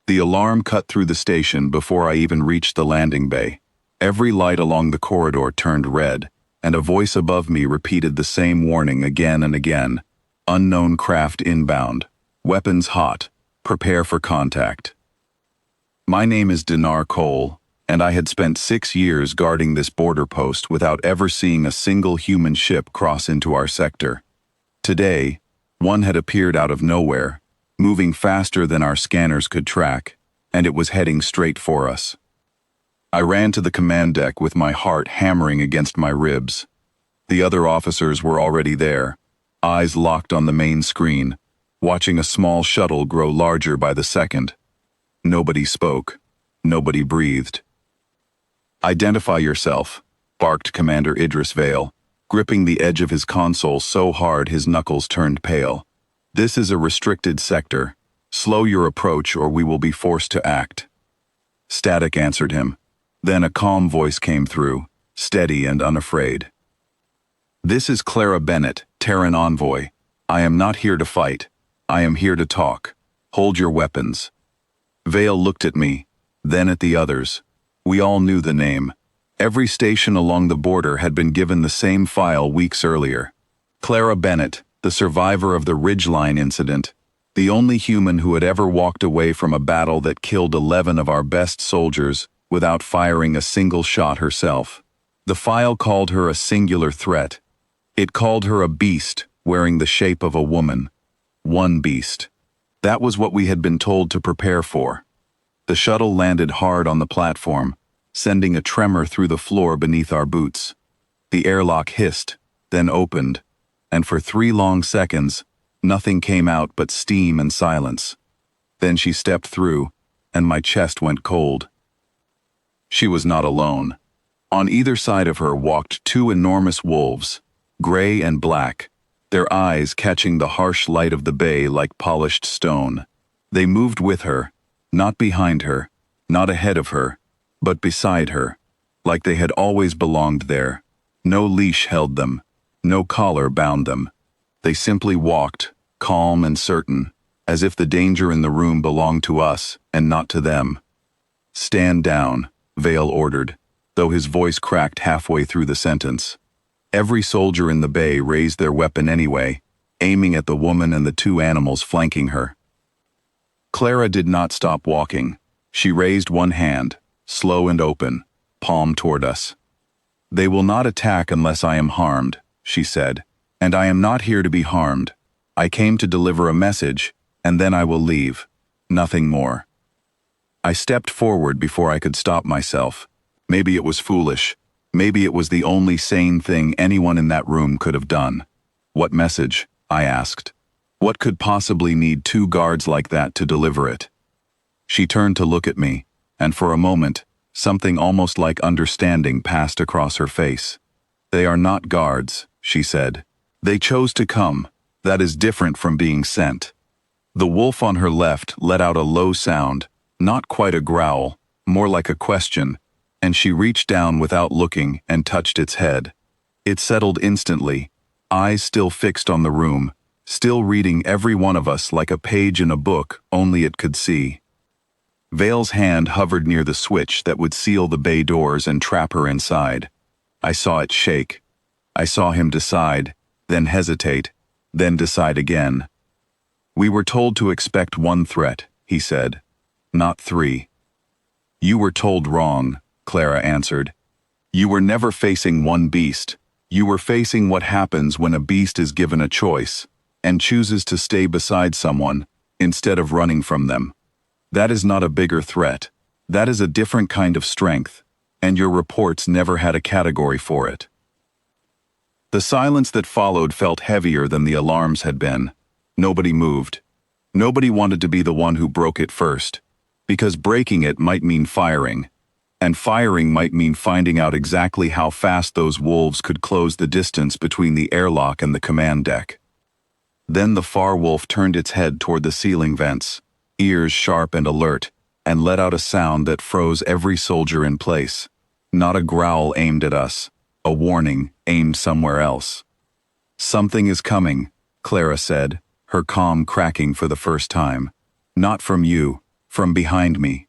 The alarm cut through the station before I even reached the landing bay. Every light along the corridor turned red, and a voice above me repeated the same warning again and again. Unknown craft inbound. Weapons hot. Prepare for contact. My name is Dinar Cole, and I had spent 6 years guarding this border post without ever seeing a single human ship cross into our sector. Today, one had appeared out of nowhere, moving faster than our scanners could track, and it was heading straight for us. I ran to the command deck with my heart hammering against my ribs. The other officers were already there, eyes locked on the main screen, watching a small shuttle grow larger by the second. Nobody spoke. Nobody breathed. "Identify yourself," barked Commander Idris Vale, gripping the edge of his console so hard his knuckles turned pale. "This is a restricted sector. Slow your approach or we will be forced to act." Static answered him. Then a calm voice came through, steady and unafraid. "This is Clara Bennett, Terran envoy. I am not here to fight. I am here to talk. Hold your weapons." Vale looked at me, then at the others. We all knew the name. Every station along the border had been given the same file weeks earlier. Clara Bennett, the survivor of the Ridgeline incident, the only human who had ever walked away from a battle that killed 11 of our best soldiers without firing a single shot herself. The file called her a singular threat. It called her a beast wearing the shape of a woman. One beast. That was what we had been told to prepare for. The shuttle landed hard on the platform, sending a tremor through the floor beneath our boots. The airlock hissed, then opened, and for 3 long seconds, nothing came out but steam and silence. Then she stepped through, and my chest went cold. She was not alone. On either side of her walked 2 enormous wolves, gray and black, their eyes catching the harsh light of the bay like polished stone. They moved with her, not behind her, not ahead of her, but beside her, like they had always belonged there. No leash held them, no collar bound them. They simply walked, calm and certain, as if the danger in the room belonged to us and not to them. "Stand down," Vale ordered, though his voice cracked halfway through the sentence. Every soldier in the bay raised their weapon anyway, aiming at the woman and the 2 animals flanking her. Clara did not stop walking. She raised one hand, slow and open, palm toward us. "They will not attack unless I am harmed," she said, "and I am not here to be harmed. I came to deliver a message, and then I will leave. Nothing more." I stepped forward before I could stop myself. Maybe it was foolish. Maybe it was the only sane thing anyone in that room could have done. "What message?" I asked. "What could possibly need 2 guards like that to deliver it?" She turned to look at me, and for a moment, something almost like understanding passed across her face. "They are not guards," she said. "They chose to come. That is different from being sent." The wolf on her left let out a low sound, not quite a growl, more like a question, and she reached down without looking and touched its head. It settled instantly, eyes still fixed on the room, still reading every one of us like a page in a book only it could see. Vale's hand hovered near the switch that would seal the bay doors and trap her inside. I saw it shake. I saw him decide, then hesitate, then decide again. "We were told to expect 1 threat," he said, "not 3. "You were told wrong," Clara answered. "You were never facing one beast. You were facing what happens when a beast is given a choice and chooses to stay beside someone instead of running from them. That is not a bigger threat. That is a different kind of strength, and your reports never had a category for it." The silence that followed felt heavier than the alarms had been. Nobody moved. Nobody wanted to be the one who broke it first, because breaking it might mean firing. And firing might mean finding out exactly how fast those wolves could close the distance between the airlock and the command deck. Then the far wolf turned its head toward the ceiling vents, ears sharp and alert, and let out a sound that froze every soldier in place. Not a growl aimed at us, a warning aimed somewhere else. "Something is coming," Clara said, her calm cracking for the first time. "Not from you, from behind me.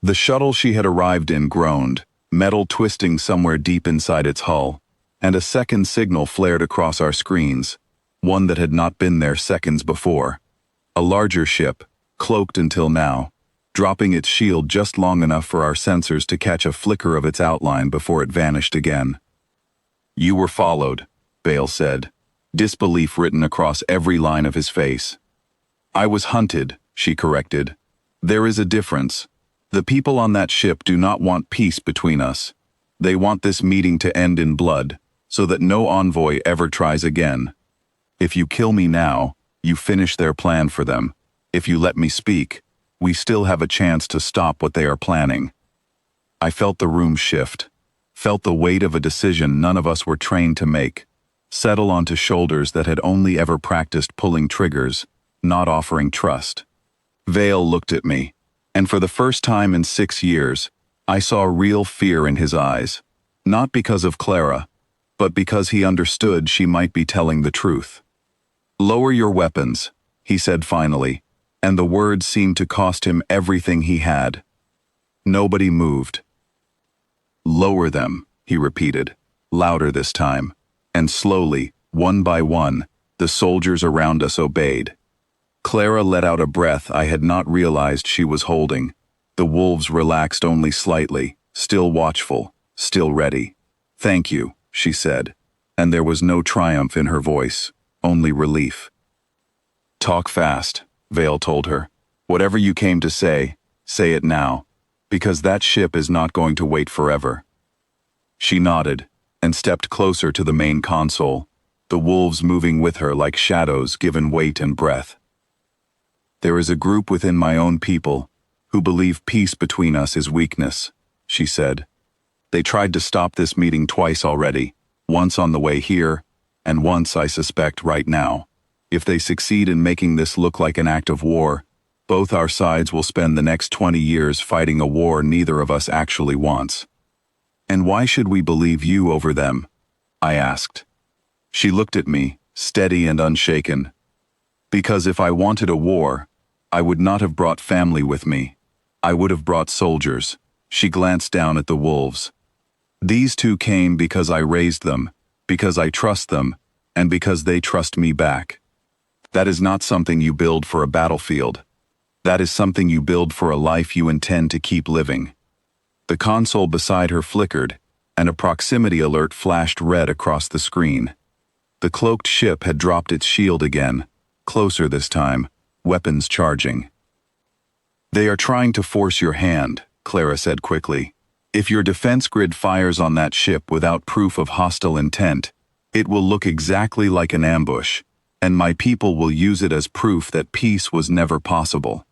The shuttle she had arrived in groaned, metal twisting somewhere deep inside its hull, and a second signal flared across our screens, one that had not been there seconds before. A larger ship, cloaked until now, dropping its shield just long enough for our sensors to catch a flicker of its outline before it vanished again. "You were followed," Bale said, disbelief written across every line of his face. "I was hunted," she corrected. "There is a difference. The people on that ship do not want peace between us. They want this meeting to end in blood, so that no envoy ever tries again. If you kill me now, you finish their plan for them. If you let me speak, we still have a chance to stop what they are planning." I felt the room shift, felt the weight of a decision none of us were trained to make, settle onto shoulders that had only ever practiced pulling triggers, not offering trust. Vale looked at me, and for the first time in 6 years, I saw real fear in his eyes, not because of Clara, but because he understood she might be telling the truth. "Lower your weapons," he said finally, and the words seemed to cost him everything he had. Nobody moved. "Lower them," he repeated, louder this time, and slowly, one by one, the soldiers around us obeyed. Clara let out a breath I had not realized she was holding. The wolves relaxed only slightly, still watchful, still ready. "Thank you," she said, and there was no triumph in her voice, only relief. "Talk fast," Vale told her. "Whatever you came to say it now, because that ship is not going to wait forever." She nodded and stepped closer to the main console, the wolves moving with her like shadows given weight and breath. "There is a group within my own people who believe peace between us is weakness," she said. "They tried to stop this meeting twice already, once on the way here, and once, I suspect, right now. If they succeed in making this look like an act of war, both our sides will spend the next 20 years fighting a war neither of us actually wants." "And why should we believe you over them?" I asked. She looked at me, steady and unshaken. "Because if I wanted a war, I would not have brought family with me. I would have brought soldiers." She glanced down at the wolves. "These two came because I raised them, because I trust them, and because they trust me back. That is not something you build for a battlefield. That is something you build for a life you intend to keep living." The console beside her flickered, and a proximity alert flashed red across the screen. The cloaked ship had dropped its shield again, closer this time, weapons charging. "They are trying to force your hand," Clara said quickly. "If your defense grid fires on that ship without proof of hostile intent, it will look exactly like an ambush, and my people will use it as proof that peace was never possible."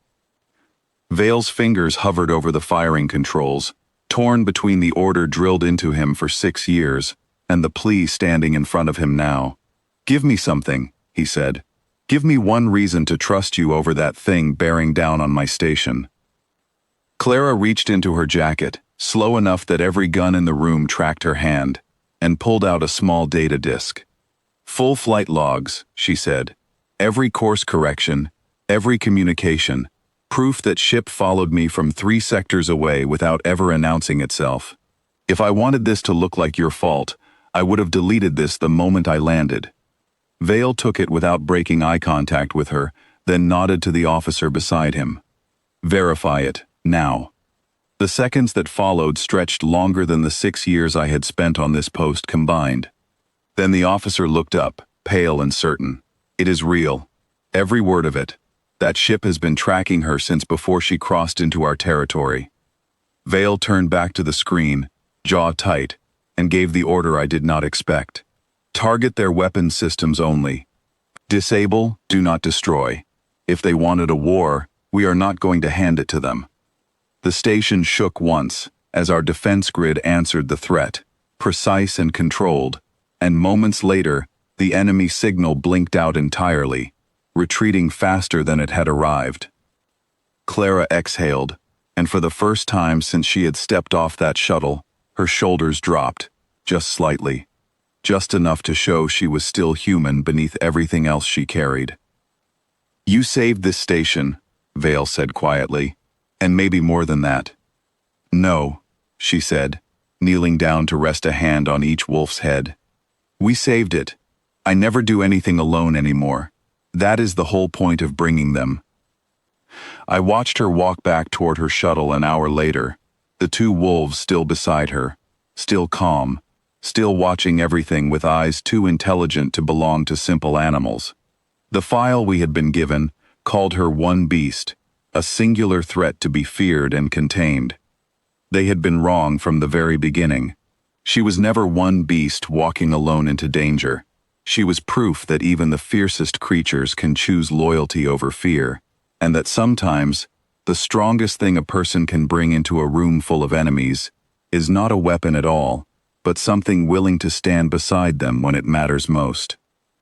Vale's fingers hovered over the firing controls, torn between the order drilled into him for 6 years, and the plea standing in front of him now. "Give me something," he said. "Give me one reason to trust you over that thing bearing down on my station." Clara reached into her jacket, slow enough that every gun in the room tracked her hand, and pulled out a small data disk. "Full flight logs," she said. "Every course correction, every communication, proof that ship followed me from 3 sectors away without ever announcing itself. If I wanted this to look like your fault, I would have deleted this the moment I landed." Vale took it without breaking eye contact with her, then nodded to the officer beside him. "Verify it, now." The seconds that followed stretched longer than the 6 years I had spent on this post combined. Then the officer looked up, pale and certain. "It is real. Every word of it. That ship has been tracking her since before she crossed into our territory." Vale turned back to the screen, jaw tight, and gave the order I did not expect. "Target their weapon systems only. Disable, do not destroy. If they wanted a war, we are not going to hand it to them." The station shook once, as our defense grid answered the threat, precise and controlled, and moments later, the enemy signal blinked out entirely, retreating faster than it had arrived. Clara exhaled, and for the first time since she had stepped off that shuttle, her shoulders dropped, just slightly, just enough to show she was still human beneath everything else she carried. "You saved this station," Vale said quietly. And maybe more than that. No, she said, kneeling down to rest a hand on each wolf's head. We saved it. I never do anything alone anymore. That is the whole point of bringing them. I watched her walk back toward her shuttle an hour later, the two wolves still beside her, still calm, still watching everything with eyes too intelligent to belong to simple animals. The file we had been given called her one beast, a singular threat to be feared and contained. They had been wrong from the very beginning. She was never one beast walking alone into danger. She was proof that even the fiercest creatures can choose loyalty over fear, and that sometimes the strongest thing a person can bring into a room full of enemies is not a weapon at all, but something willing to stand beside them when it matters most.